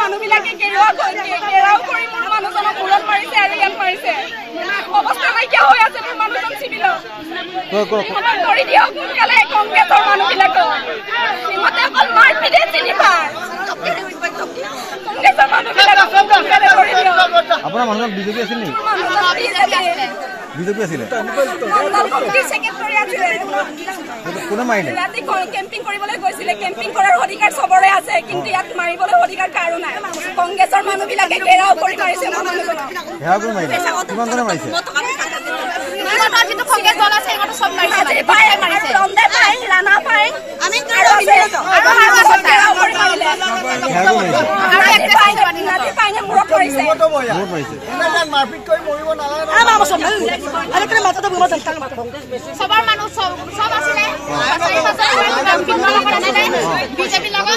মানুহবিলাকে কেৰাও কৰি মোৰ মানুহজনক মূৰত মাৰিছে আৰু ইয়াত মাৰিছে অৱস্থা নাইকিয়া হৈ আছে মোৰ মানুহজন চিভিলত কৰি দিয়ক সোনকালে কংগ্ৰেছৰ মানুহবিলাকক সিহঁতে অকল মাৰপিটে চিনি পায় কংগ্ৰেছৰ মানুহবিলাকক সোনকালে কৰি দিয়ক আপোনাৰ মানুহজন বিজেপি আছিল নেকি বিজেপি আছিলে কোনে মাৰিলে ৰাতি কেম্পিং কৰিবলৈ গৈছিলে কেম্পিং কৰাৰ অধিকাৰ চবৰে আছে কিন্তু ইয়াত মাৰিবলৈ অধিকাৰ কাৰো নাই কংগ্ৰেছৰ মানুহবিলাকে ঘেৰাও কৰি মাৰিছে মোৰ মানুহজনক ঘেৰাও কৰি মাৰিছে কিমান জনে মাৰিছে কিন্তু কংগ্ৰেছ দল আছে এগত সব মাৰিছে মাৰিছে ৰন্দে পাই ৰাণা পাই আমি ঘেৰাও কৰি মাৰিলে ৰাতি পাইনে মূৰত কৰিছে মাৰপিট কৰি মৰিব নালাগে সবাৰ মানুষ সব আসলে বিজেপি লগত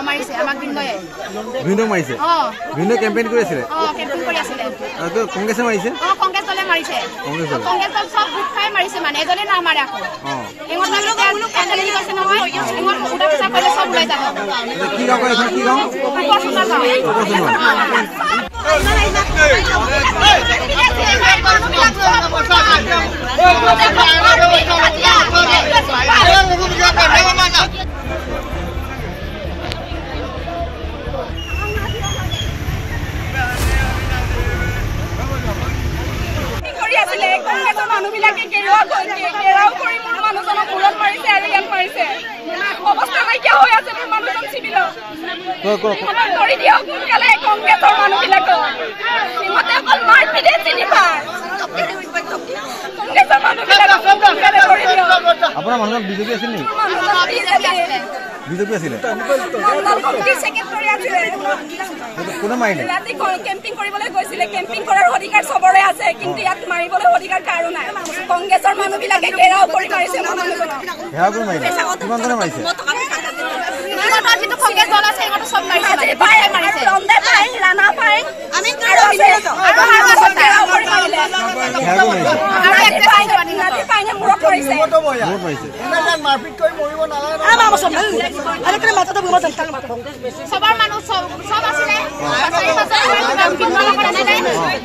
মাৰিছে আমাক ভিন্ন মাৰিছে ভিন্ন কেম্পেইন কৰি আছিলে কংগ্ৰেছে মাৰিছে কংগ্ৰেছ দলে মাৰিছে কংগ্ৰেছ দল সব গোট খাই মাৰিছে মানে এজনে না মাৰে আকৌ কি গাঁও কয় কি গাঁও মানুহবিলাকে কেৰাও কৰি মোৰ মানুহজনক মূৰত মাৰিছে আৰু ইয়াত মাৰিছে অৱস্থা নাইকিয়া হৈ আছে মোৰ মানুহজন চিভিলত কৰি দিয়ক সোনকালে কংগ্ৰেছৰ মানুহবিলাকক সিহঁতে অকল মাৰপিটে চিনি পায় কংগ্ৰেছৰ মানুহবিলাকক সোনকালে কৰি দিয়ক আপোনাৰ মানুহজন বিজেপি আছিল নেকি বিজেপি আছিলে কোনে মাৰিলে ৰাতি কেম্পিং কৰিবলৈ গৈছিলে কেম্পিং কৰাৰ অধিকাৰ চবৰে আছে কিন্তু ইয়াত মাৰিবলৈ অধিকাৰ কাৰো নাই কংগ্ৰেছৰ মানুহবিলাকে ঘেৰাও কৰি মাৰিছে মোৰ মানুহজনক ঘেৰাও কৰি মাৰিছে কিমান জনে মাৰিছে কিন্তু কংগ্ৰেছ দল আছে এগত সব মাৰিছে মাৰিছে ৰন্দে পাই ৰাণা পাই আমি ঘেৰাও কৰি মাৰিলে ৰাতি পাইনে মূৰত কৰিছে মাৰপিট কৰি মৰিব নালাগে সবাৰ মানুষ সব আসলে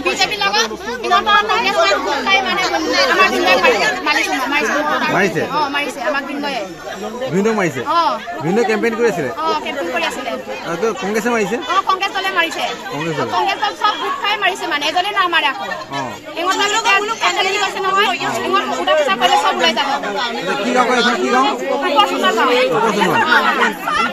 বিজেপি লগত মাৰিছে আমাক ভিন্ন মাৰিছে ভিন্ন কেম্পেইন কৰি আছিলে কংগ্ৰেছে মাৰিছে কংগ্ৰেছ দলে মাৰিছে কংগ্ৰেছ দল সব গোট খাই মাৰিছে মানে এজনে না মাৰে আকৌ কি গাঁও কয় কি গাঁও